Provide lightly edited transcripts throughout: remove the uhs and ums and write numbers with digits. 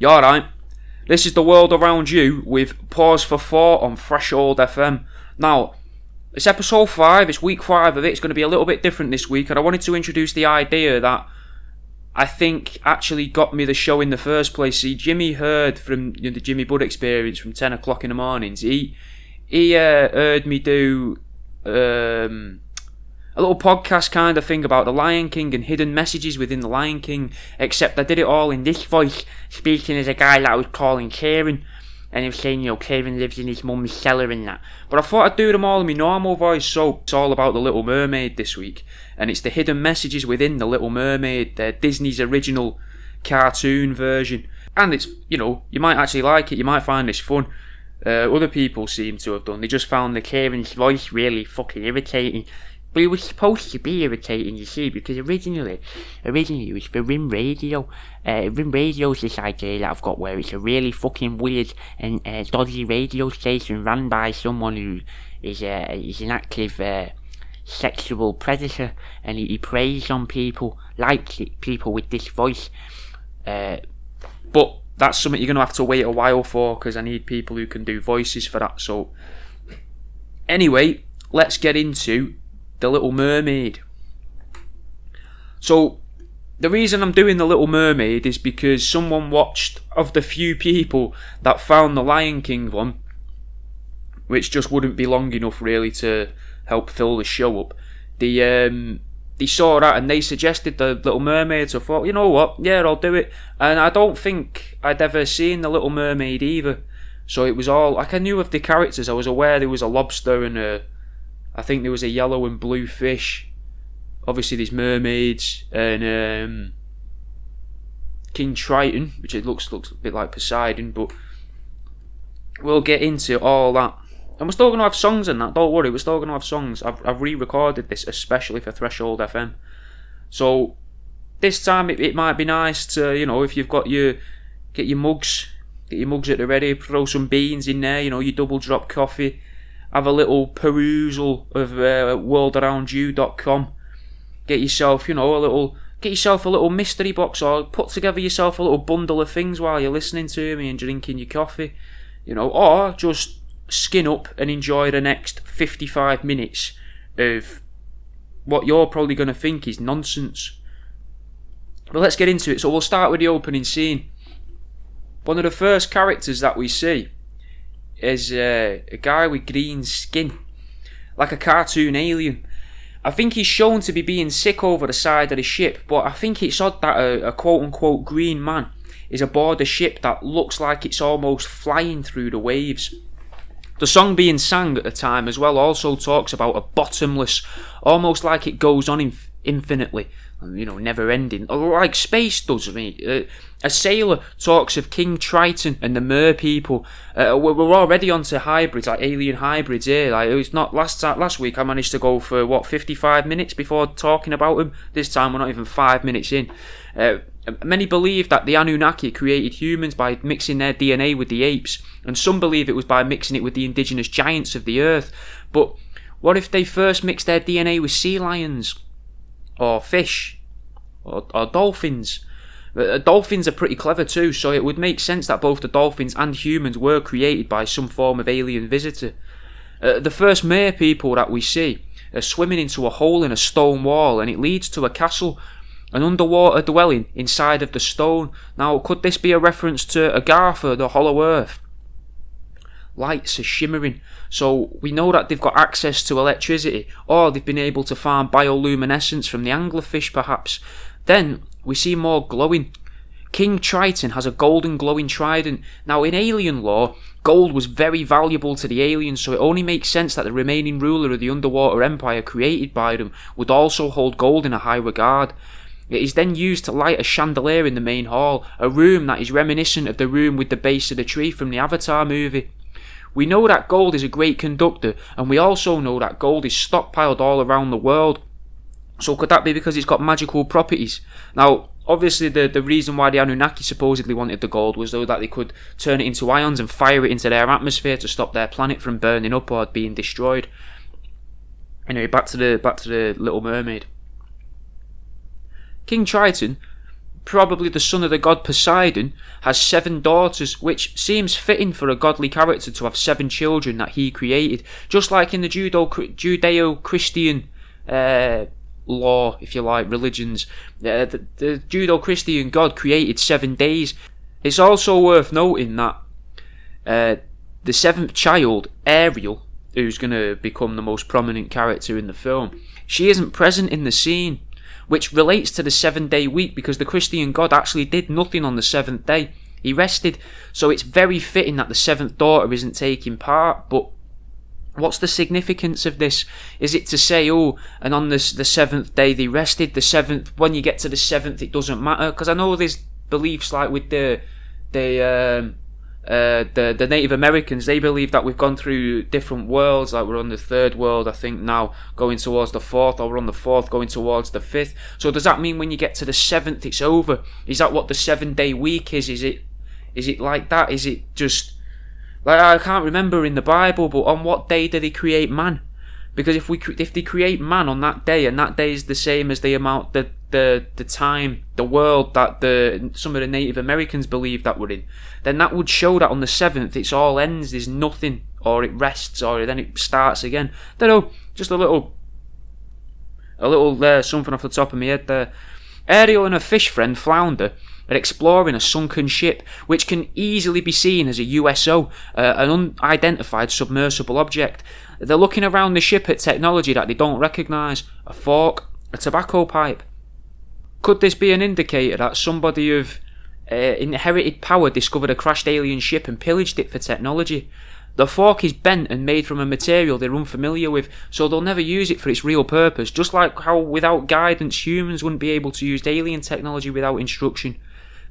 You alright? This is the world around you with Pause for Thought on Threshold FM. Now, it's episode 5, it's week 5 of it, it's going to be a little bit different this week, and I wanted to introduce the idea that I think actually got me the show in the first place. See, Jimmy heard from the Jimmy Budd Experience from 10 o'clock in the mornings. He heard me do a little podcast kind of thing about the Lion King and hidden messages within the Lion King, except I did it all in this voice, speaking as a guy that I was calling Kieran, and he was saying, Kieran lives in his mum's cellar and that. But I thought I'd do them all in my normal voice, so it's all about the Little Mermaid this week, and it's the hidden messages within the Little Mermaid, Disney's original cartoon version. And it's, you might actually like it, you might find this fun. Other people seem to have done. They just found the Kieran's voice really fucking irritating. But it was supposed to be irritating, you see, because originally it was for Rim Radio. Rim Radio's this idea that I've got where it's a really fucking weird and dodgy radio station run by someone who is an active sexual predator, and he preys on people, like people with this voice. But that's something you're going to have to wait a while for, because I need people who can do voices for that. So, anyway, let's get into The Little Mermaid. So, the reason I'm doing The Little Mermaid is because someone watched, of the few people that found the Lion King one, which just wouldn't be long enough really to help fill the show up. They saw that and they suggested The Little Mermaid, so I thought, you know what, yeah, I'll do it. And I don't think I'd ever seen The Little Mermaid either. So it was all, like, I knew of the characters. I was aware there was a lobster and I think there was a yellow and blue fish. Obviously there's mermaids and King Triton, which it looks a bit like Poseidon, but we'll get into all that. And we're still going to have songs in that, don't worry, we're still going to have songs. I've re-recorded this especially for Threshold FM. So this time it might be nice to, if you've got get your mugs at the ready, throw some beans in there, your double drop coffee, have a little perusal of worldaroundewe.com. Get yourself, a little mystery box, or put together yourself a little bundle of things while you're listening to me and drinking your coffee, or just skin up and enjoy the next 55 minutes of what you're probably going to think is nonsense. But let's get into it. So we'll start with the opening scene. One of the first characters that we see is a guy with green skin, like a cartoon alien. I think he's shown to be being sick over the side of the ship, but I think it's odd that a quote-unquote green man is aboard a ship that looks like it's almost flying through the waves. The song being sang at the time as well also talks about a bottomless, almost like it goes on infinitely, never ending, like space does. A sailor talks of King Triton and the Mer people. We're already onto hybrids, like alien hybrids here. Like, it was not last week I managed to go for 55 minutes before talking about them. This time we're not even 5 minutes in. Many believe that the Anunnaki created humans by mixing their DNA with the apes, and some believe it was by mixing it with the indigenous giants of the earth. But what if they first mixed their DNA with sea lions, or fish, or dolphins? Dolphins are pretty clever too, so it would make sense that both the dolphins and humans were created by some form of alien visitor. The first Mer people that we see are swimming into a hole in a stone wall, and it leads to a castle, an underwater dwelling inside of the stone. Now, could this be a reference to Agartha, the Hollow Earth? Lights are shimmering, so we know that they've got access to electricity, or they've been able to farm bioluminescence from the anglerfish perhaps. Then we see more glowing. King Triton has a golden glowing trident. Now, in alien lore, gold was very valuable to the aliens, so it only makes sense that the remaining ruler of the underwater empire created by them would also hold gold in a high regard. It is then used to light a chandelier in the main hall, a room that is reminiscent of the room with the base of the tree from the Avatar movie. We know that gold is a great conductor, and we also know that gold is stockpiled all around the world. So could that be because it's got magical properties? Now, obviously the reason why the Anunnaki supposedly wanted the gold was so that they could turn it into ions and fire it into their atmosphere to stop their planet from burning up or being destroyed. Anyway, back to the Little Mermaid. King Triton probably the son of the god Poseidon, has 7 daughters, which seems fitting for a godly character to have 7 children that he created. Just like in the Judeo-Christian law, if you like, religions, the Judeo-Christian God created 7 days. It's also worth noting that the 7th child, Ariel, who's going to become the most prominent character in the film, she isn't present in the scene, which relates to the 7-day week, because the Christian God actually did nothing on the 7th day. He rested, so it's very fitting that the 7th daughter isn't taking part. But what's the significance of this? Is it to say, oh, and on the 7th day they rested, the 7th, when you get to the 7th it doesn't matter? Because I know there's beliefs like with the Native Americans, they believe that we've gone through different worlds, like we're on the 3rd world, I think now, going towards the 4th, or we're on the 4th going towards the 5th. So does that mean when you get to the 7th it's over? Is that what the 7-day week is? Is it like that? Is it just, like, I can't remember in the Bible, but on what day do they create man? Because if they create man on that day, and that day is the same as the amount, the time, the world that some of the Native Americans believe that we're in, then that would show that on the 7th it's all ends, there's nothing, or it rests, or then it starts again. Don't know, just a little something off the top of my head there. Ariel and her fish friend Flounder are exploring a sunken ship, which can easily be seen as a USO, an unidentified submersible object. They're looking around the ship at technology that they don't recognise: a fork, a tobacco pipe. Could this be an indicator that somebody of inherited power discovered a crashed alien ship and pillaged it for technology? The fork is bent and made from a material they're unfamiliar with, so they'll never use it for its real purpose, just like how without guidance humans wouldn't be able to use alien technology without instruction.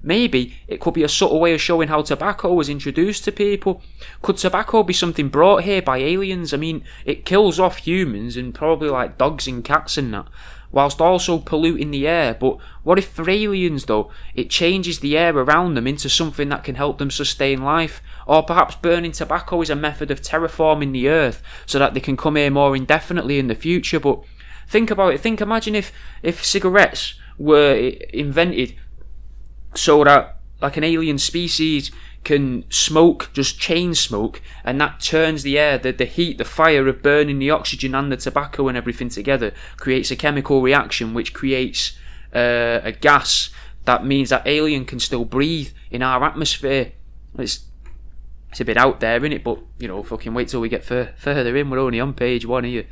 Maybe it could be a subtle way of showing how tobacco was introduced to people. Could tobacco be something brought here by aliens? I mean, it kills off humans and probably like dogs and cats and that, whilst also polluting the air. But what if for aliens though, it changes the air around them into something that can help them sustain life? Or perhaps burning tobacco is a method of terraforming the earth so that they can come here more indefinitely in the future. But think about it, imagine if cigarettes were invented so that like an alien species can smoke, just chain smoke, and that turns the air, the heat, the fire of burning the oxygen and the tobacco and everything together creates a chemical reaction which creates a gas that means that alien can still breathe in our atmosphere. It's a bit out there, isn't it? But, you know, fucking wait till we get further in. We're only on page 1 here.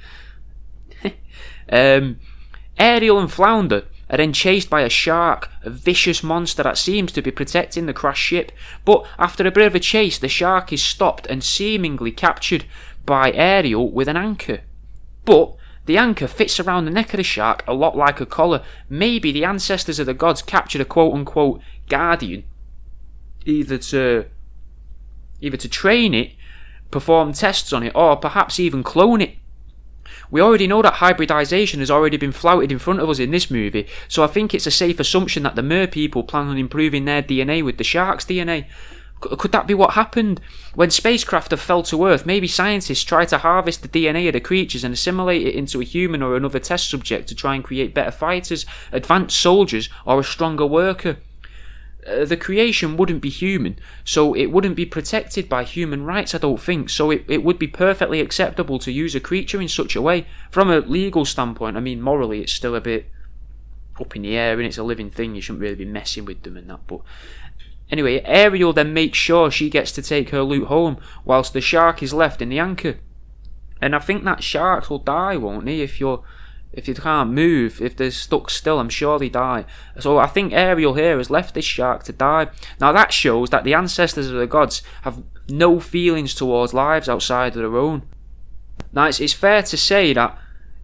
Ariel and Flounder are then chased by a shark, a vicious monster that seems to be protecting the crashed ship. But after a bit of a chase, the shark is stopped and seemingly captured by Ariel with an anchor. But the anchor fits around the neck of the shark a lot like a collar. Maybe the ancestors of the gods captured a quote-unquote guardian, either to train it, perform tests on it, or perhaps even clone it. We already know that hybridization has already been flouted in front of us in this movie, so I think it's a safe assumption that the mer people plan on improving their DNA with the shark's DNA. Could that be what happened? When spacecraft have fell to Earth, maybe scientists try to harvest the DNA of the creatures and assimilate it into a human or another test subject to try and create better fighters, advanced soldiers, or a stronger worker. The creation wouldn't be human, so it wouldn't be protected by human rights, I don't think, so it would be perfectly acceptable to use a creature in such a way. From a legal standpoint, I mean, morally it's still a bit up in the air and it's a living thing, you shouldn't really be messing with them and that, but anyway, Ariel then makes sure she gets to take her loot home, whilst the shark is left in the anchor. And I think that sharks will die, won't they, if you can't move, if they're stuck still, I'm sure they die. So I think Ariel here has left this shark to die. Now that shows that the ancestors of the gods have no feelings towards lives outside of their own. Now it's fair to say that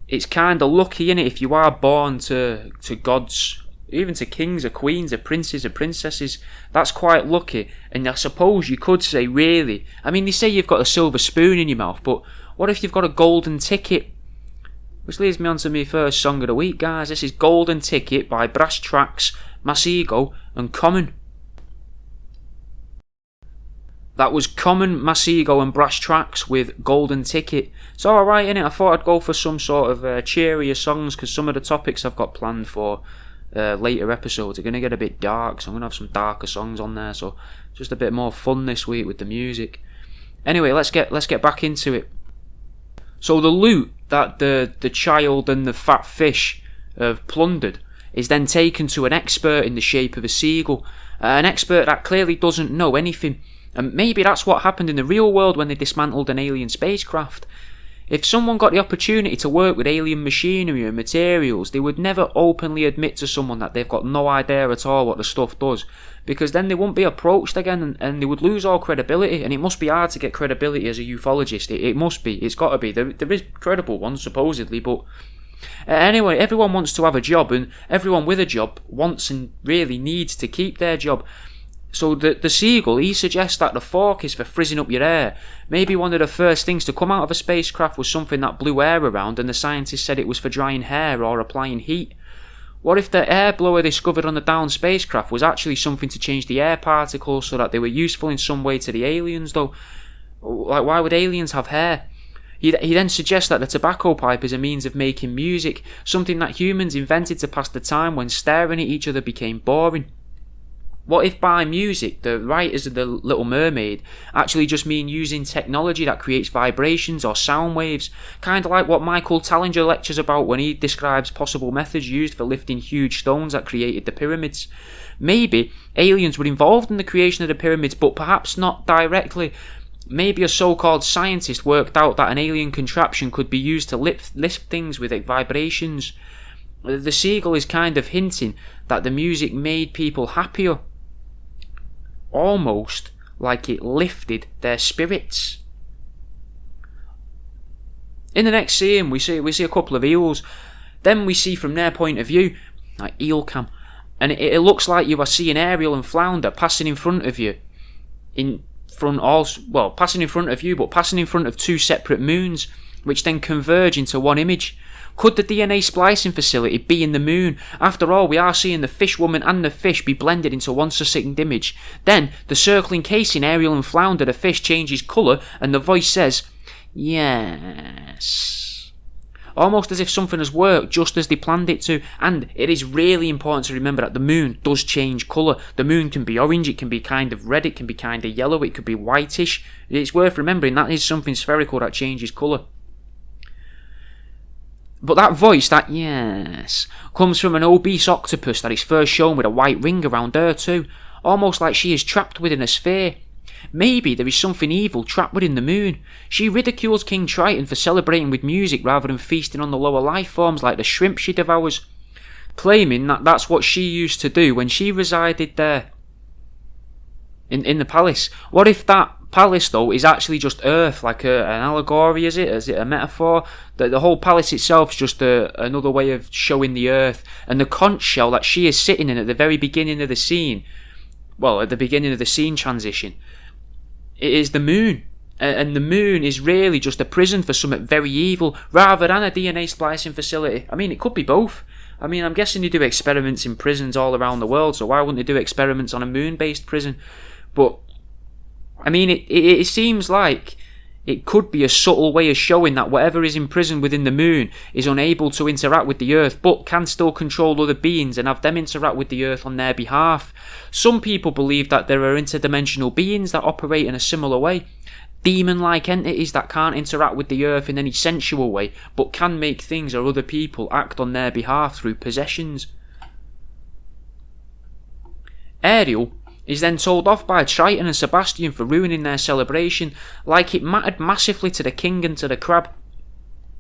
it's kind of lucky, innit, if you are born to gods, even to kings or queens or princes or princesses. That's quite lucky. And I suppose you could say, really, I mean, they say you've got a silver spoon in your mouth, but what if you've got a golden ticket? Which leads me on to my first song of the week, guys. This is Golden Ticket by Brass Tracks, Masigo and Common. That was Common, Masigo and Brass Tracks with Golden Ticket. It's alright, innit? I thought I'd go for some sort of cheerier songs because some of the topics I've got planned for later episodes are going to get a bit dark, so I'm going to have some darker songs on there, so just a bit more fun this week with the music. Anyway, let's get back into it. So the loot that the child and the fat fish have plundered is then taken to an expert in the shape of a seagull, an expert that clearly doesn't know anything. And maybe that's what happened in the real world when they dismantled an alien spacecraft. If someone got the opportunity to work with alien machinery and materials, they would never openly admit to someone that they've got no idea at all what the stuff does, because then they wouldn't be approached again and they would lose all credibility. And it must be hard to get credibility as a ufologist. It must be. It's got to be. There is credible ones, supposedly, but anyway, everyone wants to have a job, and everyone with a job wants and really needs to keep their job. So the seagull, he suggests that the fork is for frizzing up your hair. Maybe one of the first things to come out of a spacecraft was something that blew air around, and the scientists said it was for drying hair or applying heat. What if the air blower discovered on the downed spacecraft was actually something to change the air particles so that they were useful in some way to the aliens, though? Like, why would aliens have hair? He then suggests that the tobacco pipe is a means of making music, something that humans invented to pass the time when staring at each other became boring. What if by music, the writers of the Little Mermaid actually just mean using technology that creates vibrations or sound waves, kind of like what Michael Tallinger lectures about when he describes possible methods used for lifting huge stones that created the pyramids? Maybe aliens were involved in the creation of the pyramids, but perhaps not directly. Maybe a so-called scientist worked out that an alien contraption could be used to lift things with vibrations. The seagull is kind of hinting that the music made people happier. Almost like it lifted their spirits. In the next scene, we see a couple of eels. Then we see from their point of view, like eel cam, and it looks like you are seeing Ariel and Flounder passing in front of you. Passing in front of you, but passing in front of two separate moons, which then converge into one image. Could the DNA splicing facility be in the moon? After all, we are seeing the fish woman and the fish be blended into one succinct image. Then, the circle encasing Ariel and Flounder, the fish, changes colour, and the voice says, yes. Almost as if something has worked just as they planned it to. And it is really important to remember that the moon does change colour. The moon can be orange, it can be kind of red, it can be kind of yellow, it could be whitish. It's worth remembering that is something spherical that changes colour. But that voice, that yes, comes from an obese octopus that is first shown with a white ring around her too, almost like she is trapped within a sphere. Maybe there is something evil trapped within the moon. She ridicules King Triton for celebrating with music rather than feasting on the lower life forms like the shrimp she devours, claiming that that's what she used to do when she resided there in the palace. What if that palace, though, is actually just Earth, like an allegory, is it? Is it a metaphor? The whole palace itself is just another way of showing the Earth. And the conch shell that she is sitting in at the very beginning of the scene, well, at the beginning of the scene transition, it is the moon. And the moon is really just a prison for something very evil, rather than a DNA splicing facility. I mean, it could be both. I mean, I'm guessing they do experiments in prisons all around the world, so why wouldn't they do experiments on a moon-based prison? But I mean, it seems like it could be a subtle way of showing that whatever is imprisoned within the moon is unable to interact with the Earth, but can still control other beings and have them interact with the Earth on their behalf. Some people believe that there are interdimensional beings that operate in a similar way. Demon-like entities that can't interact with the Earth in any sensual way, but can make things or other people act on their behalf through possessions. Ariel is then told off by Triton and Sebastian for ruining their celebration, like it mattered massively to the king and to the crab.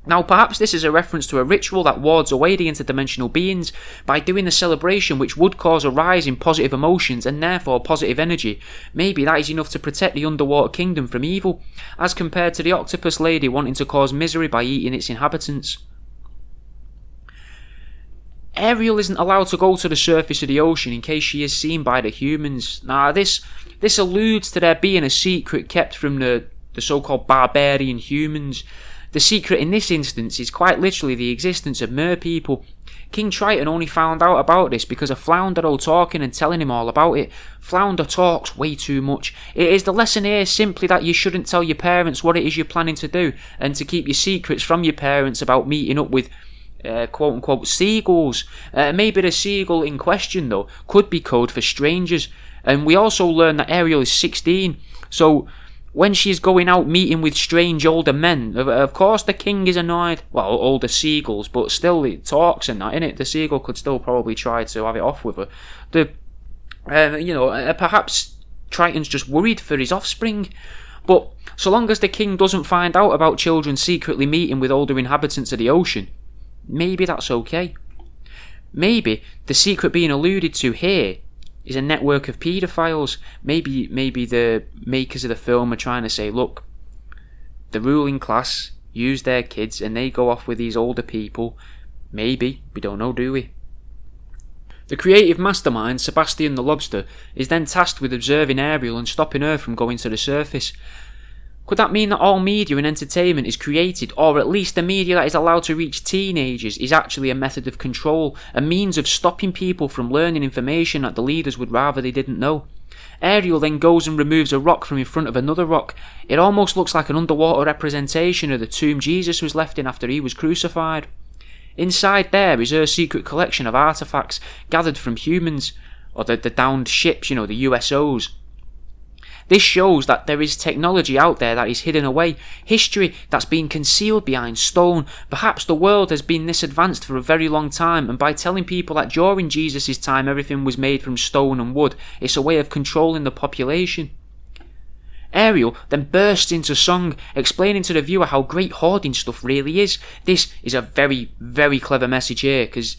Now, perhaps this is a reference to a ritual that wards away the interdimensional beings by doing the celebration, which would cause a rise in positive emotions and therefore positive energy. Maybe that is enough to protect the underwater kingdom from evil, as compared to the octopus lady wanting to cause misery by eating its inhabitants. Ariel isn't allowed to go to the surface of the ocean in case she is seen by the humans. Now, this alludes to there being a secret kept from the so-called barbarian humans. The secret in this instance is quite literally the existence of merpeople. King Triton only found out about this because of Flounder talking and telling him all about it. Flounder talks way too much. It is the lesson here simply that you shouldn't tell your parents what it is you're planning to do, and to keep your secrets from your parents about meeting up with quote-unquote seagulls. Maybe the seagull in question, though, could be code for strangers. And we also learn that Ariel is 16, so when she's going out meeting with strange older men, of course the king is annoyed. Well, older seagulls, but still it talks and that, innit? The seagull could still probably try to have it off with her. Perhaps Triton's just worried for his offspring. But so long as the king doesn't find out about children secretly meeting with older inhabitants of the ocean, maybe that's okay. Maybe the secret being alluded to here is a network of paedophiles. Maybe the makers of the film are trying to say, look, the ruling class use their kids and they go off with these older people. Maybe. We don't know, do we? The creative mastermind, Sebastian the Lobster, is then tasked with observing Ariel and stopping her from going to the surface. Could that mean that all media and entertainment is created, or at least the media that is allowed to reach teenagers is actually a method of control, a means of stopping people from learning information that the leaders would rather they didn't know? Ariel then goes and removes a rock from in front of another rock. It almost looks like an underwater representation of the tomb Jesus was left in after he was crucified. Inside there is her secret collection of artefacts gathered from humans, or the downed ships, the USOs. This shows that there is technology out there that is hidden away, history that's been concealed behind stone. Perhaps the world has been this advanced for a very long time, and by telling people that during Jesus' time everything was made from stone and wood, it's a way of controlling the population. Ariel then bursts into song, explaining to the viewer how great hoarding stuff really is. This is a very, very clever message here, because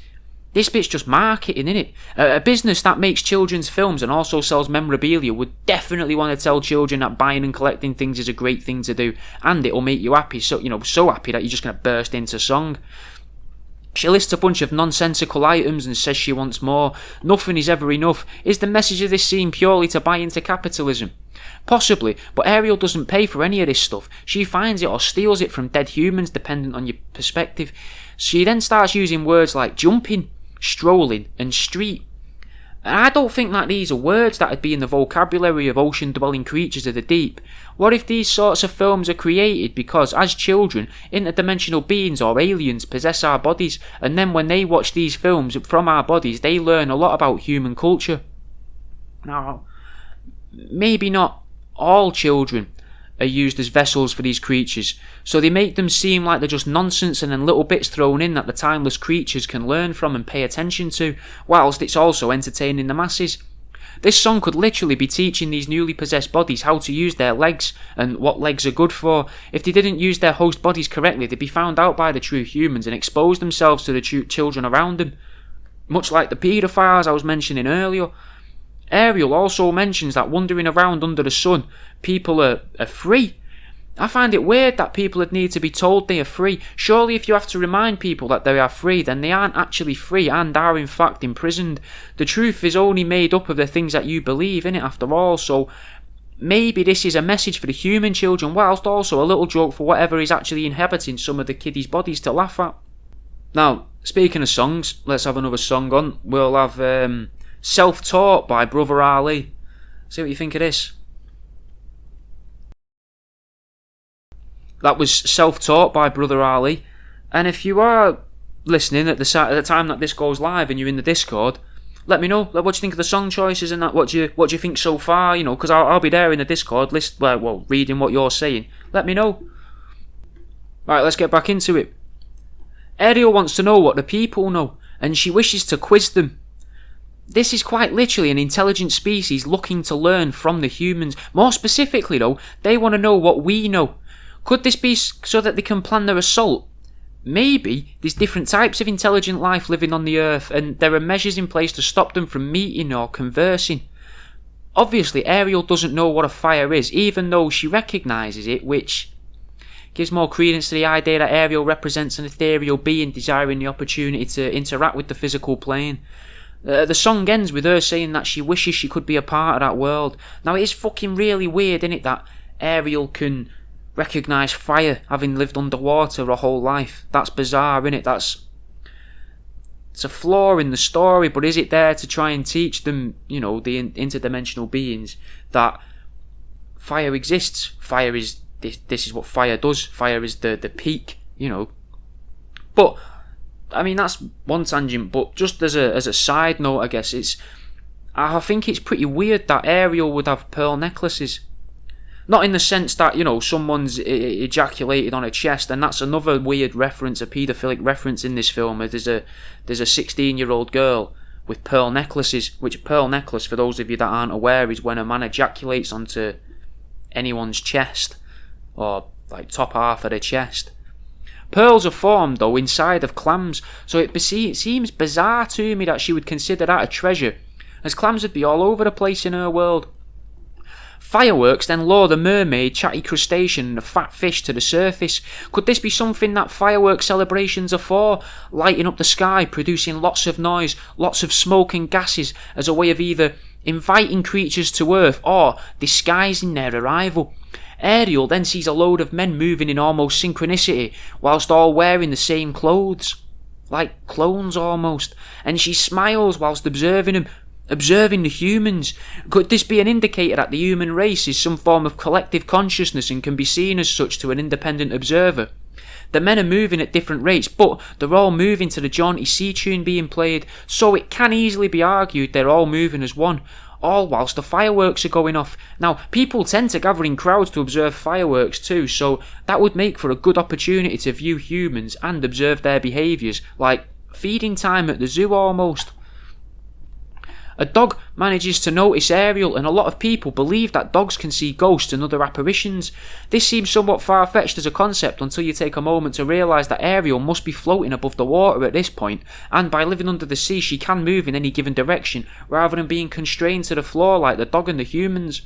this bit's just marketing, innit? A business that makes children's films and also sells memorabilia would definitely want to tell children that buying and collecting things is a great thing to do, and it'll make you happy, so happy that you're just going to burst into song. She lists a bunch of nonsensical items and says she wants more. Nothing is ever enough. Is the message of this scene purely to buy into capitalism? Possibly, but Ariel doesn't pay for any of this stuff. She finds it or steals it from dead humans, dependent on your perspective. She then starts using words like jumping, strolling, and street. And I don't think that these are words that would be in the vocabulary of ocean-dwelling creatures of the deep. What if these sorts of films are created because, as children, interdimensional beings or aliens possess our bodies, and then when they watch these films from our bodies, they learn a lot about human culture? Now, maybe not all children are used as vessels for these creatures, so they make them seem like they're just nonsense and then little bits thrown in that the timeless creatures can learn from and pay attention to, whilst it's also entertaining the masses. This song could literally be teaching these newly possessed bodies how to use their legs and what legs are good for. If they didn't use their host bodies correctly, they'd be found out by the true humans and expose themselves to the true children around them, much like the paedophiles I was mentioning earlier. Ariel also mentions that wandering around under the sun, people are free. I find it weird that people would need to be told they are free. Surely if you have to remind people that they are free, then they aren't actually free and are in fact imprisoned. The truth is only made up of the things that you believe in it after all, so maybe this is a message for the human children, whilst also a little joke for whatever is actually inhabiting some of the kiddies' bodies to laugh at. Now, speaking of songs, let's have another song on. We'll have Self-Taught by Brother Ali. See what you think of this. That was Self-Taught by Brother Ali. And if you are listening at the time that this goes live and you're in the Discord, let me know what you think of the song choices and that. What do you think so far? Because I'll be there in the Discord, reading what you're saying. Let me know. Right, let's get back into it. Ariel wants to know what the people know, and she wishes to quiz them. This is quite literally an intelligent species looking to learn from the humans. More specifically though, they want to know what we know. Could this be so that they can plan their assault? Maybe there's different types of intelligent life living on the Earth, and there are measures in place to stop them from meeting or conversing. Obviously, Ariel doesn't know what a fire is, even though she recognises it, which gives more credence to the idea that Ariel represents an ethereal being desiring the opportunity to interact with the physical plane. The song ends with her saying that she wishes she could be a part of that world. Now, it is fucking really weird, isn't it, that Ariel can recognise fire, having lived underwater her whole life. That's bizarre, isn't it? It's a flaw in the story, but is it there to try and teach them, the interdimensional beings, that fire exists? Fire is, this is what fire does. Fire is the peak, But I mean, that's one tangent, but just as a side note, I guess, I think it's pretty weird that Ariel would have pearl necklaces. Not in the sense that, someone's ejaculated on her chest, and that's another weird reference, a paedophilic reference in this film. There's a 16-year-old girl with pearl necklaces, which a pearl necklace, for those of you that aren't aware, is when a man ejaculates onto anyone's chest, or like top half of their chest. Pearls are formed, though, inside of clams, so it seems bizarre to me that she would consider that a treasure, as clams would be all over the place in her world. Fireworks then lure the mermaid, chatty crustacean and a fat fish to the surface. Could this be something that firework celebrations are for? Lighting up the sky, producing lots of noise, lots of smoke and gases, as a way of either inviting creatures to Earth or disguising their arrival. Ariel then sees a load of men moving in almost synchronicity, whilst all wearing the same clothes. Like clones almost. And she smiles whilst observing them. Observing the humans. Could this be an indicator that the human race is some form of collective consciousness and can be seen as such to an independent observer? The men are moving at different rates, but they're all moving to the jaunty sea tune being played, so it can easily be argued they're all moving as one, all whilst the fireworks are going off. Now, people tend to gather in crowds to observe fireworks too, so that would make for a good opportunity to view humans and observe their behaviours, like feeding time at the zoo almost. A dog manages to notice Ariel, and a lot of people believe that dogs can see ghosts and other apparitions. This seems somewhat far-fetched as a concept until you take a moment to realise that Ariel must be floating above the water at this point, and by living under the sea she can move in any given direction, rather than being constrained to the floor like the dog and the humans.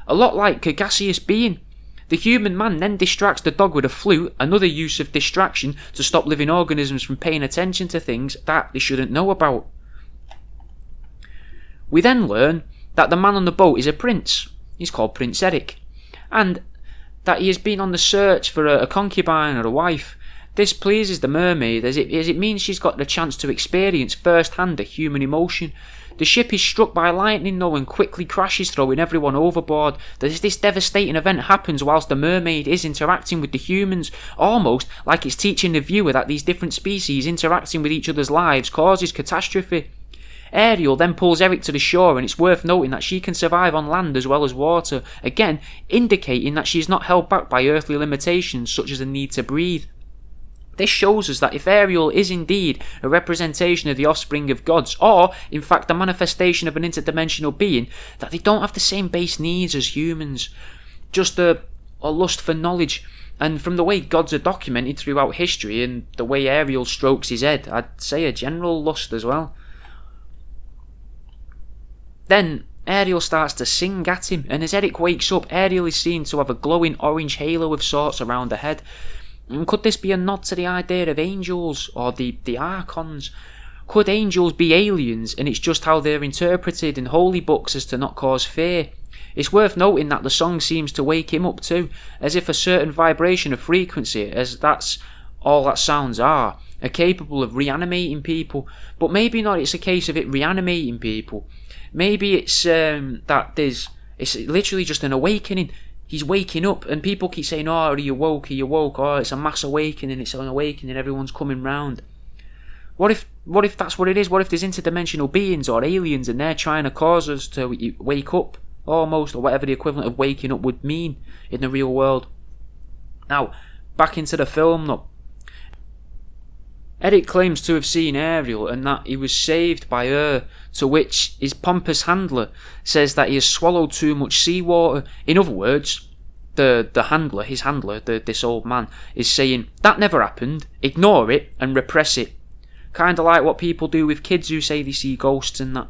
A lot like a gaseous being. The human man then distracts the dog with a flute, another use of distraction to stop living organisms from paying attention to things that they shouldn't know about. We then learn that the man on the boat is a prince. He's called Prince Eric. And that he has been on the search for a concubine or a wife. This pleases the mermaid as it means she's got the chance to experience first-hand a human emotion. The ship is struck by lightning though and quickly crashes, throwing everyone overboard. This devastating event happens whilst the mermaid is interacting with the humans, almost like it's teaching the viewer that these different species interacting with each other's lives causes catastrophe. Ariel then pulls Eric to the shore, and it's worth noting that she can survive on land as well as water, again indicating that she is not held back by earthly limitations such as the need to breathe. This shows us that if Ariel is indeed a representation of the offspring of gods, or in fact a manifestation of an interdimensional being, that they don't have the same base needs as humans, just a lust for knowledge. And from the way gods are documented throughout history and the way Ariel strokes his head, I'd say a general lust as well. Then Ariel starts to sing at him, and as Eric wakes up, Ariel is seen to have a glowing orange halo of sorts around her head. Could this be a nod to the idea of angels, or the archons? Could angels be aliens, and it's just how they're interpreted in holy books as to not cause fear? It's worth noting that the song seems to wake him up too, as if a certain vibration of frequency, as that's all that sounds are capable of reanimating people. But maybe not it's a case of it reanimating people. Maybe it's that it's literally just an awakening. He's waking up, and people keep saying, "Oh, are you woke? Are you woke? Oh, it's a mass awakening. It's an awakening. Everyone's coming round." What if that's what it is? What if there's interdimensional beings or aliens, and they're trying to cause us to wake up, almost, or whatever the equivalent of waking up would mean in the real world? Now, back into the film, though. Eric claims to have seen Ariel and that he was saved by her, to which his pompous handler says that he has swallowed too much seawater. In other words, his handler, this old man, is saying, that never happened, ignore it and repress it. Kinda like what people do with kids who say they see ghosts and that.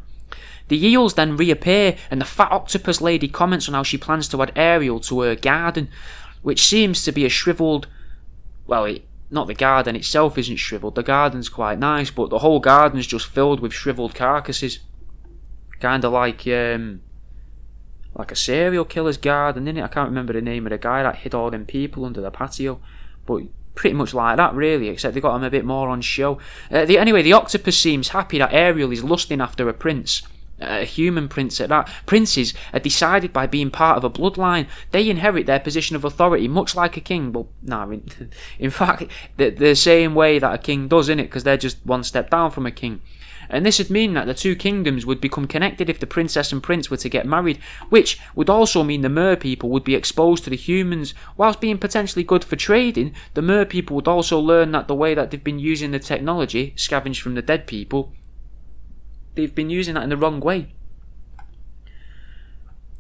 The eels then reappear, and the fat octopus lady comments on how she plans to add Ariel to her garden, which seems to be a shriveled... Not the garden itself isn't shriveled, the garden's quite nice, but the whole garden's just filled with shriveled carcasses. Kinda like a serial killer's garden, innit? I can't remember the name of the guy that hid all them people under the patio, but pretty much like that really, except they got him a bit more on show. Anyway, the octopus seems happy that Ariel is lusting after a prince, A human prince at that. Princes are decided by being part of a bloodline. They inherit their position of authority, much like a king. Well, no, in fact, the same way that a king does, innit? Because they're just one step down from a king. And this would mean that the two kingdoms would become connected if the princess and prince were to get married, which would also mean the mer people would be exposed to the humans. Whilst being potentially good for trading, the mer people would also learn that the way that they've been using the technology, scavenged from the dead people, they've been using that in the wrong way.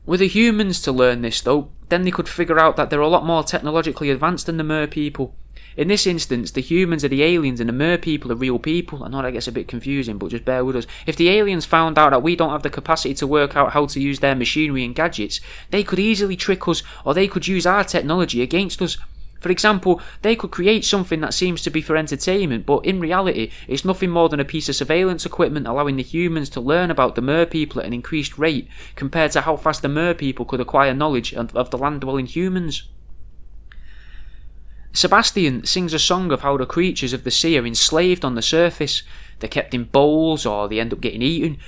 Were the humans to learn this though, then they could figure out that they're a lot more technologically advanced than the mer people. In this instance, the humans are the aliens and the mer people are real people. I know that gets a bit confusing, but just bear with us. If the aliens found out that we don't have the capacity to work out how to use their machinery and gadgets, they could easily trick us, or they could use our technology against us. For example, they could create something that seems to be for entertainment, but in reality, it's nothing more than a piece of surveillance equipment allowing the humans to learn about the mer people at an increased rate, compared to how fast the mer people could acquire knowledge of the land-dwelling humans. Sebastian sings a song of how the creatures of the sea are enslaved on the surface. They're kept in bowls, or they end up getting eaten.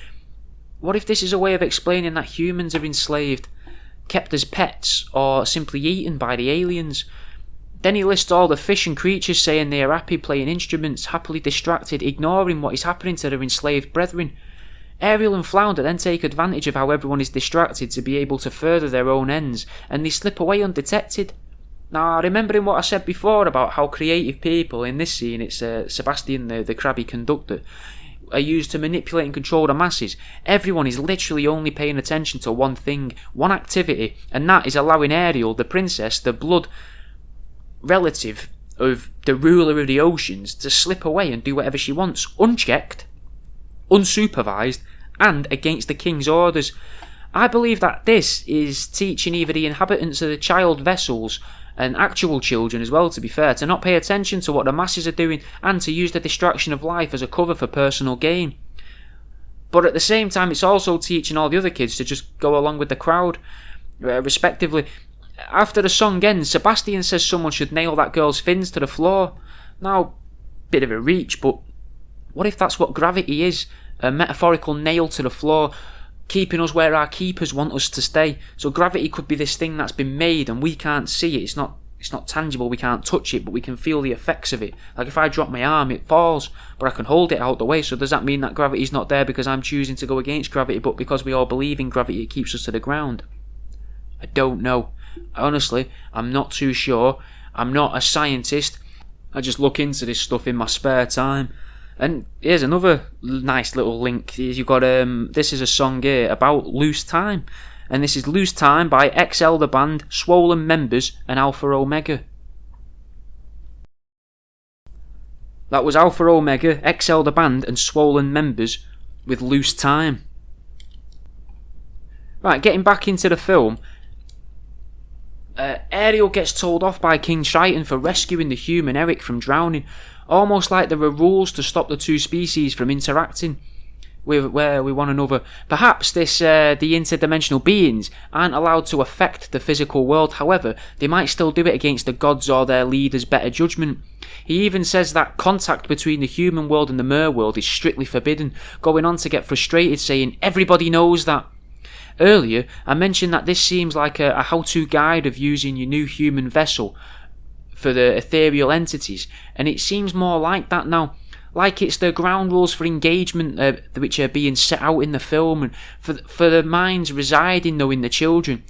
What if this is a way of explaining that humans are enslaved, kept as pets, or simply eaten by the aliens? Then he lists all the fish and creatures saying they are happy playing instruments, happily distracted, ignoring what is happening to their enslaved brethren. Ariel and Flounder then take advantage of how everyone is distracted to be able to further their own ends, and they slip away undetected. Now, remembering what I said before about how creative people, in this scene it's Sebastian, the crabby conductor, are used to manipulate and control the masses, everyone is literally only paying attention to one thing, one activity, and that is allowing Ariel, the princess, the blood relative of the ruler of the oceans, to slip away and do whatever she wants, unchecked, unsupervised, and against the king's orders. I believe that this is teaching either the inhabitants of the child vessels, and actual children as well, to be fair, to not pay attention to what the masses are doing and to use the distraction of life as a cover for personal gain. But at the same time, it's also teaching all the other kids to just go along with the crowd, respectively. After the song ends, Sebastian says someone should nail that girl's fins to the floor. Now, bit of a reach, but what if that's what gravity is? A metaphorical nail to the floor, keeping us where our keepers want us to stay. So gravity could be this thing that's been made and we can't see it. It's not tangible, we can't touch it, but we can feel the effects of it. Like if I drop my arm, it falls, but I can hold it out the way. So does that mean that gravity's not there because I'm choosing to go against gravity, but because we all believe in gravity, it keeps us to the ground? I don't know. Honestly, I'm not too sure. I'm not a scientist. I just look into this stuff in my spare time. And here's another nice little link. You've got this is a song here about Loose Time, and this is Loose Time by XL the Band, Swollen Members, and Alpha Omega. That was Alpha Omega, XL the Band, and Swollen Members with Loose Time. Right, getting back into the film. Ariel gets told off by King Triton for rescuing the human Eric from drowning, almost like there are rules to stop the two species from interacting with one another. Perhaps the interdimensional beings aren't allowed to affect the physical world, however, they might still do it against the gods or their leaders' better judgment. He even says that contact between the human world and the mer world is strictly forbidden, going on to get frustrated saying, "Everybody knows that." Earlier, I mentioned that this seems like a how-to guide of using your new human vessel for the ethereal entities, and it seems more like that now. Like it's the ground rules for engagement which are being set out in the film, and for the minds residing though in the children.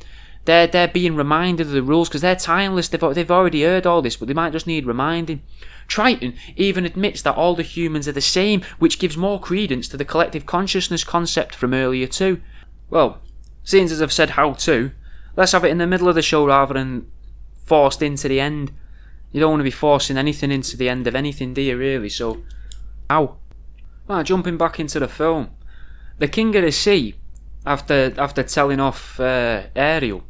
They're being reminded of the rules because they're timeless. They've already heard all this, but they might just need reminding. Triton even admits that all the humans are the same, which gives more credence to the collective consciousness concept from earlier too. Well, seeing as I've said how to, let's have it in the middle of the show rather than forced into the end. You don't want to be forcing anything into the end of anything, do you really? So, how? Well, jumping back into the film. The King of the Sea, after telling off Ariel,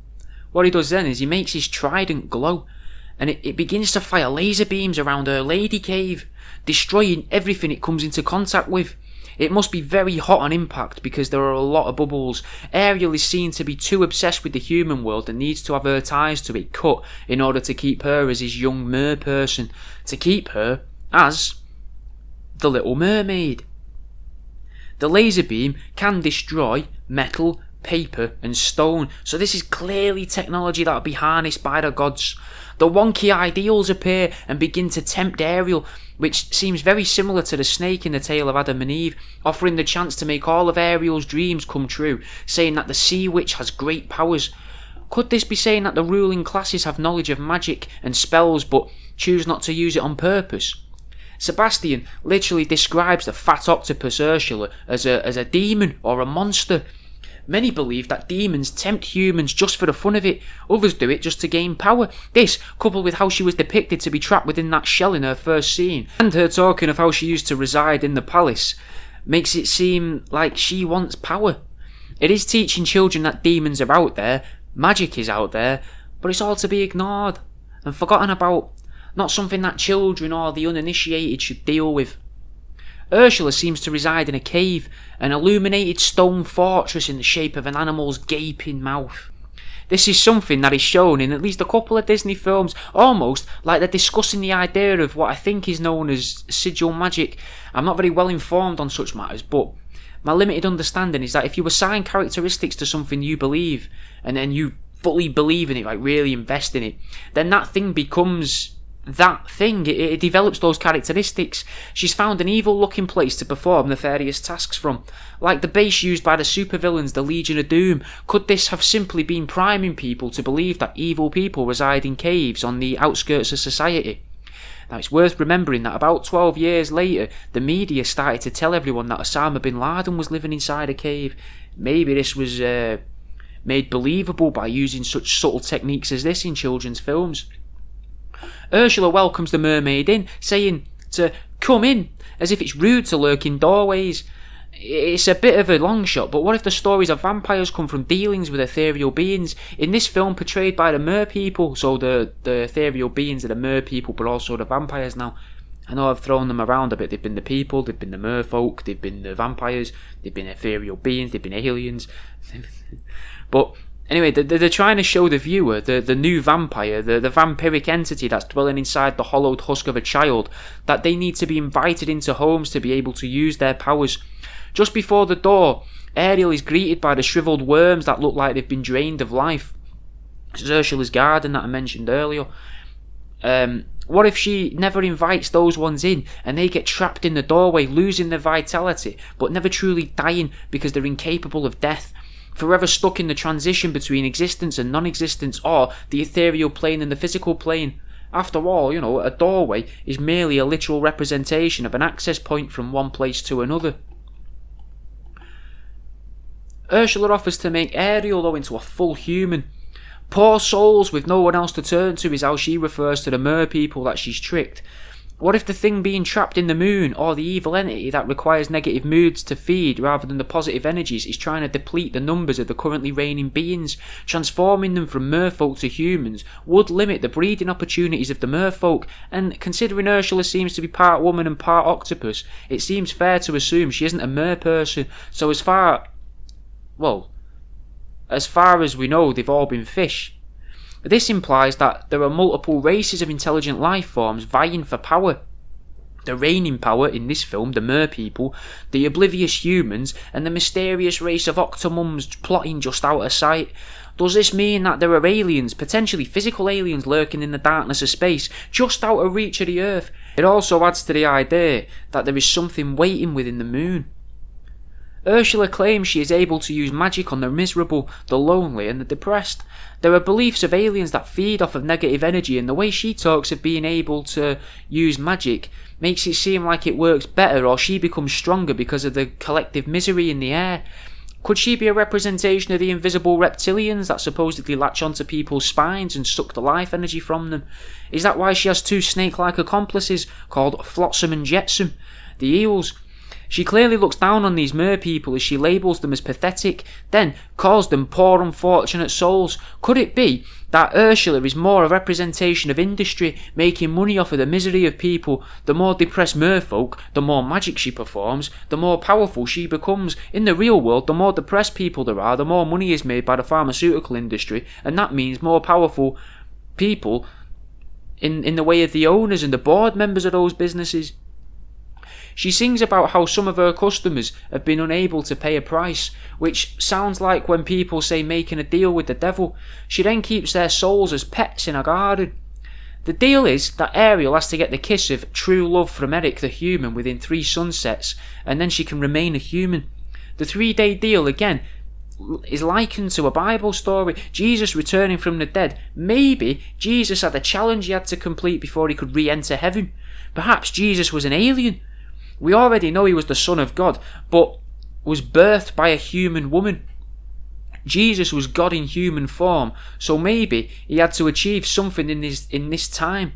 what he does then is he makes his trident glow, and it begins to fire laser beams around her lady cave, destroying everything it comes into contact with. It must be very hot on impact because there are a lot of bubbles. Ariel is seen to be too obsessed with the human world and needs to have her ties to it cut in order to keep her as his young mer person, to keep her as the Little Mermaid. The laser beam can destroy metal, paper and stone, so this is clearly technology that will be harnessed by the gods. The wonky ideals appear and begin to tempt Ariel, which seems very similar to the snake in the tale of Adam and Eve, offering the chance to make all of Ariel's dreams come true, saying that the sea witch has great powers. Could this be saying that the ruling classes have knowledge of magic and spells but choose not to use it on purpose? Sebastian literally describes the fat octopus Ursula as a demon or a monster. Many believe that demons tempt humans just for the fun of it, others do it just to gain power. This, coupled with how she was depicted to be trapped within that shell in her first scene, and her talking of how she used to reside in the palace, makes it seem like she wants power. It is teaching children that demons are out there, magic is out there, but it's all to be ignored and forgotten about, not something that children or the uninitiated should deal with. Ursula seems to reside in a cave, an illuminated stone fortress in the shape of an animal's gaping mouth. This is something that is shown in at least a couple of Disney films, almost like they're discussing the idea of what I think is known as sigil magic. I'm not very well informed on such matters, but my limited understanding is that if you assign characteristics to something you believe, and then you fully believe in it, like really invest in it, then that thing becomes that thing. It develops those characteristics. She's found an evil looking place to perform nefarious tasks from, like the base used by the supervillains, the Legion of Doom. Could this have simply been priming people to believe that evil people reside in caves on the outskirts of society? Now it's worth remembering that about 12 years later, the media started to tell everyone that Osama bin Laden was living inside a cave. Maybe this was made believable by using such subtle techniques as this in children's films. Ursula welcomes the mermaid in, saying to come in, as if it's rude to lurk in doorways. It's a bit of a long shot, but what if the stories of vampires come from dealings with ethereal beings, in this film portrayed by the mer people? So the ethereal beings are the mer people, but also the vampires now. I know I've thrown them around a bit. They've been the people, they've been the merfolk, they've been the vampires, they've been ethereal beings, they've been aliens. But anyway, they're trying to show the viewer the new vampire, the vampiric entity that's dwelling inside the hollowed husk of a child, that they need to be invited into homes to be able to use their powers. Just before the door, Ariel is greeted by the shriveled worms that look like they've been drained of life. This is Ursula's garden that I mentioned earlier. What if she never invites those ones in and they get trapped in the doorway, losing their vitality, but never truly dying because they're incapable of death? Forever stuck in the transition between existence and non-existence, or the ethereal plane and the physical plane. After all, a doorway is merely a literal representation of an access point from one place to another. Ursula offers to make Ariel though into a full human. Poor souls with no one else to turn to is how she refers to the mer people that she's tricked. What if the thing being trapped in the moon, or the evil entity that requires negative moods to feed rather than the positive energies, is trying to deplete the numbers of the currently reigning beings? Transforming them from merfolk to humans would limit the breeding opportunities of the merfolk, and considering Ursula seems to be part woman and part octopus, it seems fair to assume she isn't a mer person, so as far as we know, they've all been fish. This implies that there are multiple races of intelligent life forms vying for power. The reigning power in this film, the mer people, the oblivious humans, and the mysterious race of octomums plotting just out of sight. Does this mean that there are aliens, potentially physical aliens, lurking in the darkness of space, just out of reach of the Earth? It also adds to the idea that there is something waiting within the moon. Ursula claims she is able to use magic on the miserable, the lonely and the depressed. There are beliefs of aliens that feed off of negative energy, and the way she talks of being able to use magic makes it seem like it works better, or she becomes stronger because of the collective misery in the air. Could she be a representation of the invisible reptilians that supposedly latch onto people's spines and suck the life energy from them? Is that why she has two snake-like accomplices called Flotsam and Jetsam, the eels? She clearly looks down on these mer people as she labels them as pathetic, then calls them poor unfortunate souls. Could it be that Ursula is more a representation of industry, making money off of the misery of people? The more depressed merfolk, the more magic she performs, the more powerful she becomes. In the real world, the more depressed people there are, the more money is made by the pharmaceutical industry, and that means more powerful people in the way of the owners and the board members of those businesses. She sings about how some of her customers have been unable to pay a price, which sounds like when people say making a deal with the devil. She then keeps their souls as pets in a garden. The deal is that Ariel has to get the kiss of true love from Eric the human within 3 sunsets, and then she can remain a human. The 3-day deal, again, is likened to a Bible story. Jesus returning from the dead. Maybe Jesus had a challenge he had to complete before he could re-enter heaven. Perhaps Jesus was an alien. We already know he was the Son of God, but was birthed by a human woman. Jesus was God in human form, so maybe he had to achieve something in this time,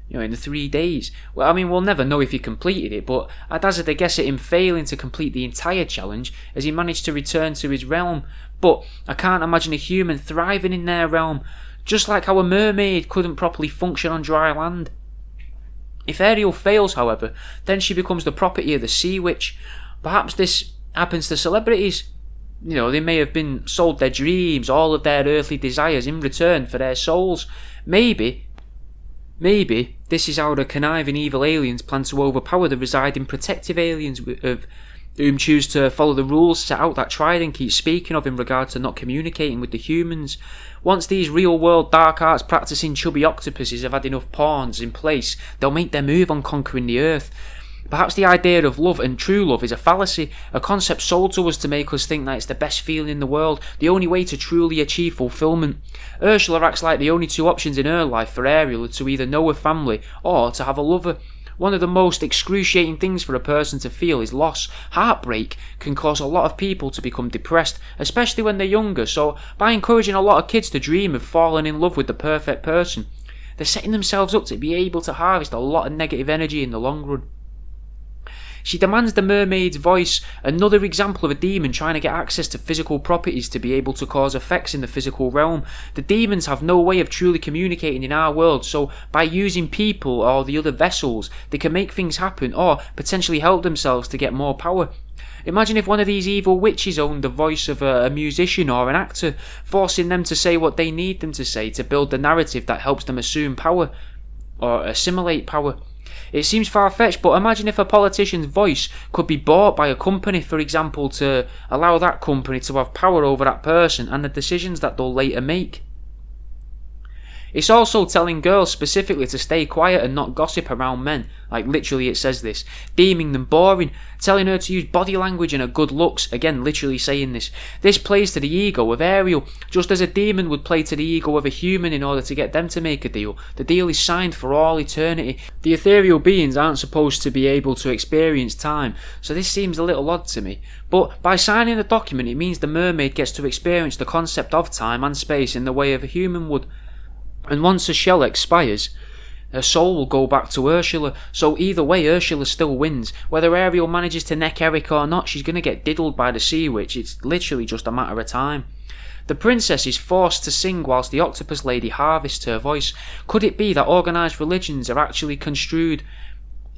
in the 3 days. Well, I mean, we'll never know if he completed it, but I'd hazard a guess at him failing to complete the entire challenge as he managed to return to his realm. But I can't imagine a human thriving in their realm, just like how a mermaid couldn't properly function on dry land. If Ariel fails, however, then she becomes the property of the sea witch. Perhaps this happens to celebrities. They may have been sold their dreams, all of their earthly desires in return for their souls. Maybe this is how the conniving evil aliens plan to overpower the residing protective aliens of whom choose to follow the rules set out that Trident keeps speaking of in regard to not communicating with the humans. Once these real-world dark arts practicing chubby octopuses have had enough pawns in place, they'll make their move on conquering the earth. Perhaps the idea of love and true love is a fallacy, a concept sold to us to make us think that it's the best feeling in the world, the only way to truly achieve fulfillment. Ursula acts like the only 2 options in her life for Ariel are to either know a family or to have a lover. One of the most excruciating things for a person to feel is loss. Heartbreak can cause a lot of people to become depressed, especially when they're younger, so by encouraging a lot of kids to dream of falling in love with the perfect person, they're setting themselves up to be able to harvest a lot of negative energy in the long run. She demands the mermaid's voice, another example of a demon trying to get access to physical properties to be able to cause effects in the physical realm. The demons have no way of truly communicating in our world, so by using people or the other vessels, they can make things happen or potentially help themselves to get more power. Imagine if one of these evil witches owned the voice of a musician or an actor, forcing them to say what they need them to say to build the narrative that helps them assume power or assimilate power. It seems far-fetched, but imagine if a politician's voice could be bought by a company, for example, to allow that company to have power over that person and the decisions that they'll later make. It's also telling girls specifically to stay quiet and not gossip around men, like literally it says this, deeming them boring, telling her to use body language and her good looks, again literally saying this. This plays to the ego of Ariel, just as a demon would play to the ego of a human in order to get them to make a deal. The deal is signed for all eternity. The ethereal beings aren't supposed to be able to experience time, so this seems a little odd to me. But by signing the document, it means the mermaid gets to experience the concept of time and space in the way of a human would. And once her shell expires, her soul will go back to Ursula, so either way Ursula still wins. Whether Ariel manages to neck Eric or not, she's going to get diddled by the sea witch. It's literally just a matter of time. The princess is forced to sing whilst the octopus lady harvests her voice. Could it be that organised religions are actually construed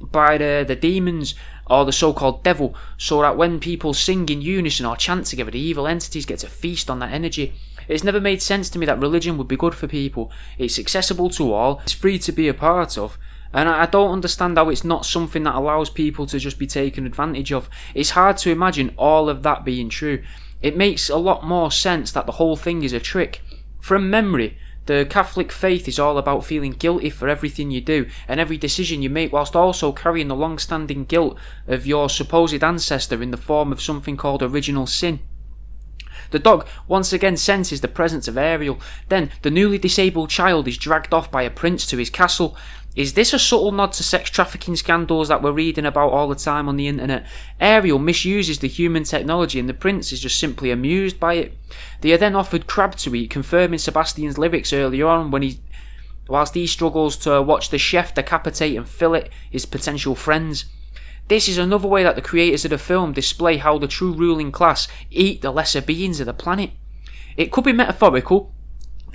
by the demons or the so-called devil, so that when people sing in unison or chant together, the evil entities get to feast on that energy? It's never made sense to me that religion would be good for people. It's accessible to all, it's free to be a part of, and I don't understand how it's not something that allows people to just be taken advantage of. It's hard to imagine all of that being true. It makes a lot more sense that the whole thing is a trick. From memory, the Catholic faith is all about feeling guilty for everything you do and every decision you make, whilst also carrying the long-standing guilt of your supposed ancestor in the form of something called original sin. The dog once again senses the presence of Ariel. Then the newly disabled child is dragged off by a prince to his castle. Is this a subtle nod to sex trafficking scandals that we're reading about all the time on the internet? Ariel misuses the human technology and the prince is just simply amused by it. They are then offered crab to eat, confirming Sebastian's lyrics earlier on whilst he struggles to watch the chef decapitate and fillet his potential friends. This is another way that the creators of the film display how the true ruling class eat the lesser beings of the planet. It could be metaphorical,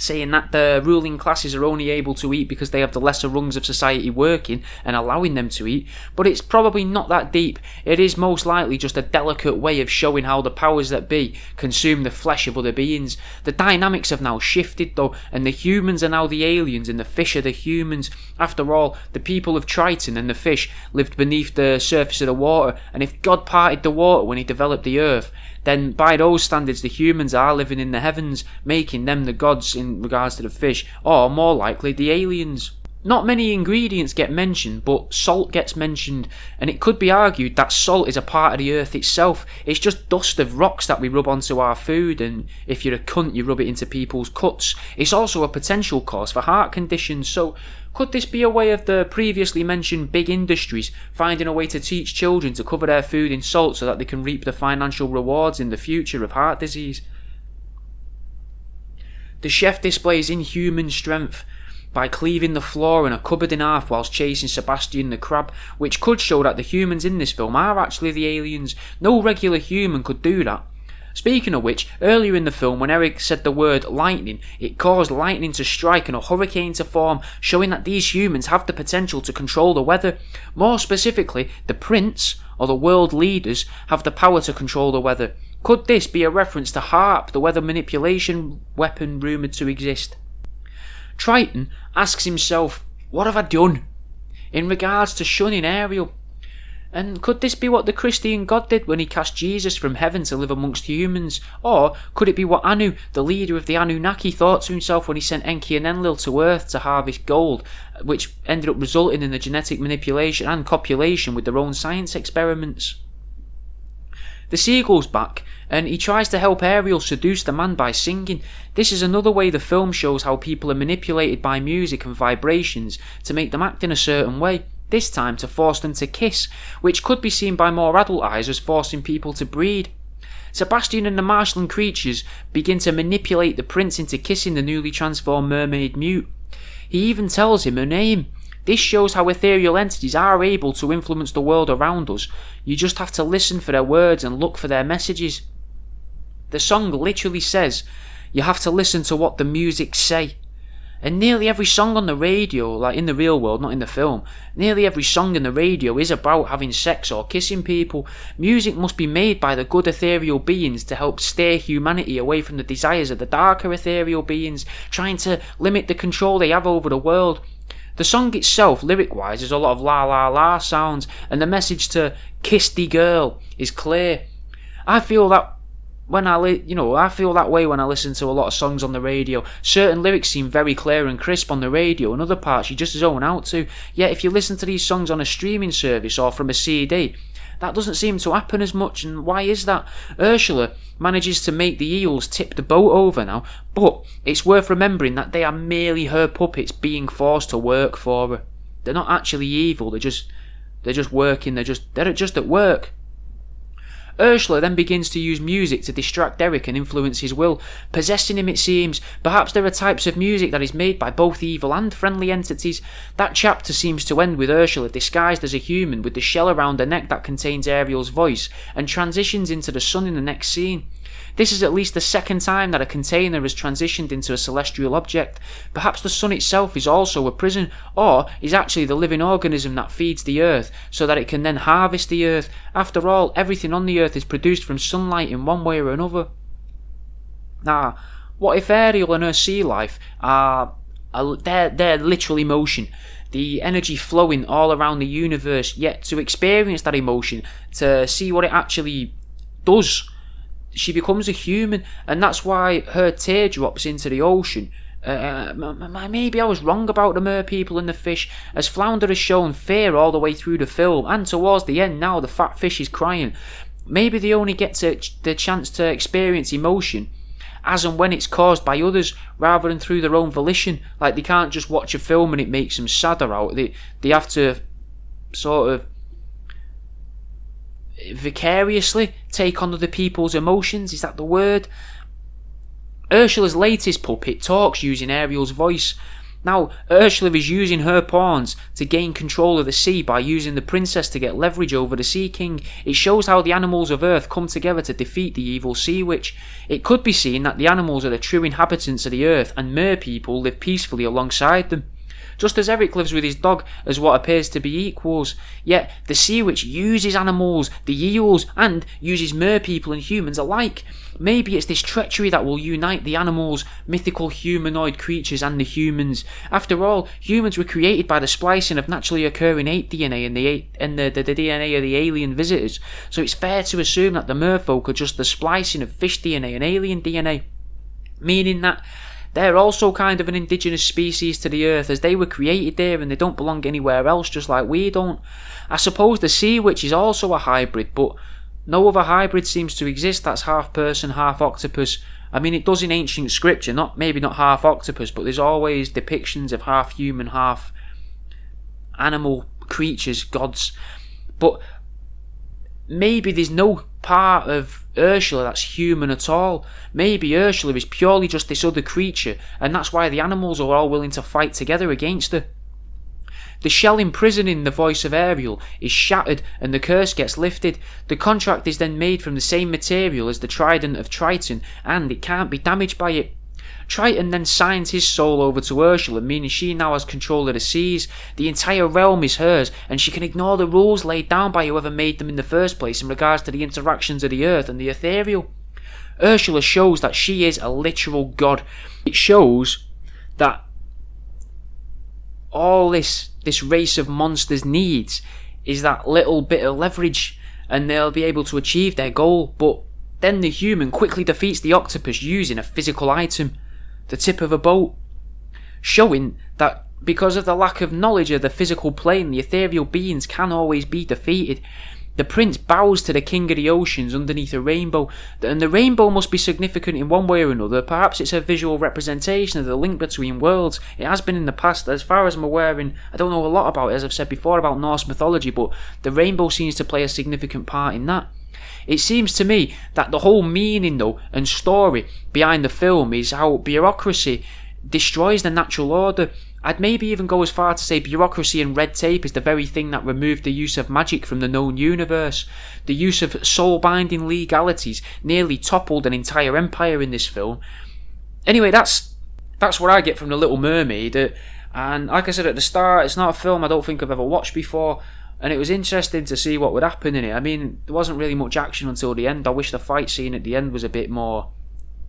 saying that the ruling classes are only able to eat because they have the lesser rungs of society working and allowing them to eat, but it's probably not that deep. It is most likely just a delicate way of showing how the powers that be consume the flesh of other beings. The dynamics have now shifted though, and the humans are now the aliens and the fish are the humans. After all, the people of Triton and the fish lived beneath the surface of the water, and if God parted the water when he developed the earth, then by those standards the humans are living in the heavens, making them the gods in regards to the fish, or more likely the aliens. Not many ingredients get mentioned, but salt gets mentioned, and it could be argued that salt is a part of the earth itself. It's just dust of rocks that we rub onto our food, and if you're a cunt you rub it into people's cuts. It's also a potential cause for heart conditions, so could this be a way of the previously mentioned big industries finding a way to teach children to cover their food in salt so that they can reap the financial rewards in the future of heart disease? The chef displays inhuman strength by cleaving the floor in a cupboard in half whilst chasing Sebastian the crab, which could show that the humans in this film are actually the aliens. No regular human could do that. Speaking of which, earlier in the film when Eric said the word lightning, it caused lightning to strike and a hurricane to form, showing that these humans have the potential to control the weather. More specifically, the prince, or the world leaders, have the power to control the weather. Could this be a reference to HARP, the weather manipulation weapon rumoured to exist? Triton asks himself, what have I done? In regards to shunning Ariel. And could this be what the Christian God did when he cast Jesus from heaven to live amongst humans? Or could it be what Anu, the leader of the Anunnaki, thought to himself when he sent Enki and Enlil to Earth to harvest gold, which ended up resulting in the genetic manipulation and copulation with their own science experiments? The seagull's back, and he tries to help Ariel seduce the man by singing. This is another way the film shows how people are manipulated by music and vibrations to make them act in a certain way, this time to force them to kiss, which could be seen by more adult eyes as forcing people to breed. Sebastian and the marshland creatures begin to manipulate the prince into kissing the newly transformed mermaid mute. He even tells him her name. This shows how ethereal entities are able to influence the world around us. You just have to listen for their words and look for their messages. The song literally says, you have to listen to what the music say. And nearly every song on the radio, like in the real world, not in the film, nearly every song in the radio is about having sex or kissing people. Music must be made by the good ethereal beings to help steer humanity away from the desires of the darker ethereal beings, trying to limit the control they have over the world. The song itself, lyric-wise, is a lot of la la la sounds, and the message to kiss the girl is clear. I feel that way when I listen to a lot of songs on the radio. Certain lyrics seem very clear and crisp on the radio, and other parts you just zone out to. Yet if you listen to these songs on a streaming service or from a CD, that doesn't seem to happen as much. And why is that? Ursula manages to make the eels tip the boat over now, but it's worth remembering that they are merely her puppets being forced to work for her. They're not actually evil, they're just working, they're just at work. Ursula then begins to use music to distract Eric and influence his will, possessing him it seems. Perhaps there are types of music that is made by both evil and friendly entities. That chapter seems to end with Ursula disguised as a human with the shell around her neck that contains Ariel's voice, and transitions into the sun in the next scene. This is at least the second time that a container has transitioned into a celestial object. Perhaps the sun itself is also a prison, or is actually the living organism that feeds the earth, so that it can then harvest the earth. After all, everything on the earth is produced from sunlight in one way or another. Now, what if Ariel and her sea life they're literal emotion? The energy flowing all around the universe, yet to experience that emotion, to see what it actually does, she becomes a human, and that's why her tear drops into the ocean. Maybe I was wrong about the mer people and the fish, as Flounder has shown fear all the way through the film, and towards the end now the fat fish is crying. Maybe they only get the chance to experience emotion as and when it's caused by others, rather than through their own volition. Like, they can't just watch a film and it makes them sadder out. They have to sort of vicariously take on other people's emotions. Is that the word? Ursula's latest puppet talks using Ariel's voice. Now, Ursula is using her pawns to gain control of the sea by using the princess to get leverage over the Sea King. It shows how the animals of Earth come together to defeat the evil Sea Witch. It could be seen that the animals are the true inhabitants of the Earth and mer people live peacefully alongside them. Just as Eric lives with his dog as what appears to be equals, yet the Sea Witch uses animals, the eels, and uses mer people and humans alike. Maybe it's this treachery that will unite the animals, mythical humanoid creatures, and the humans. After all, humans were created by the splicing of naturally occurring ape DNA and the DNA of the alien visitors, so it's fair to assume that the merfolk are just the splicing of fish DNA and alien DNA, meaning that they're also kind of an indigenous species to the Earth, as they were created there and they don't belong anywhere else, just like we don't. I suppose the Sea Witch is also a hybrid, but no other hybrid seems to exist that's half person, half octopus. I mean, it does in ancient scripture, maybe not half octopus, but there's always depictions of half human, half animal creatures, gods. But maybe there's no part of Ursula that's human at all. Maybe Ursula is purely just this other creature, and that's why the animals are all willing to fight together against her. The shell imprisoning the voice of Ariel is shattered and the curse gets lifted. The contract is then made from the same material as the trident of Triton, and it can't be damaged by it. Triton then signs his soul over to Ursula, meaning she now has control of the seas. The entire realm is hers, and she can ignore the rules laid down by whoever made them in the first place in regards to the interactions of the earth and the ethereal. Ursula shows that she is a literal god. It shows that all this race of monsters needs is that little bit of leverage, and they'll be able to achieve their goal. But then the human quickly defeats the octopus using a physical item, the tip of a boat, showing that because of the lack of knowledge of the physical plane, the ethereal beings can always be defeated. The prince bows to the king of the oceans underneath a rainbow, and the rainbow must be significant in one way or another. Perhaps it's a visual representation of the link between worlds. It has been in the past, as far as I'm aware, and I don't know a lot about it, as I've said before, about Norse mythology, but the rainbow seems to play a significant part in that. It seems to me that the whole meaning, though, and story behind the film is how bureaucracy destroys the natural order. I'd maybe even go as far to say bureaucracy and red tape is the very thing that removed the use of magic from the known universe. The use of soul-binding legalities nearly toppled an entire empire in this film. Anyway, that's what I get from The Little Mermaid. And like I said at the start, it's not a film I don't think I've ever watched before. And it was interesting to see what would happen in it. I mean, there wasn't really much action until the end. I wish the fight scene at the end was a bit more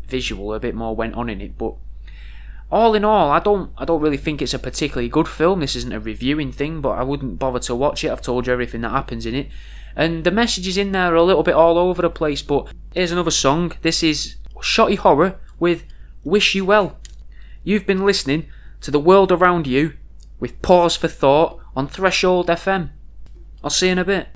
visual, a bit more went on in it. But all in all, I don't really think it's a particularly good film. This isn't a reviewing thing, but I wouldn't bother to watch it. I've told you everything that happens in it. And the messages in there are a little bit all over the place. But here's another song. This is Shotty Horror with Wish You Well. You've been listening to The World Around You with Pause for Thought on Threshold FM. I'll see you in a bit.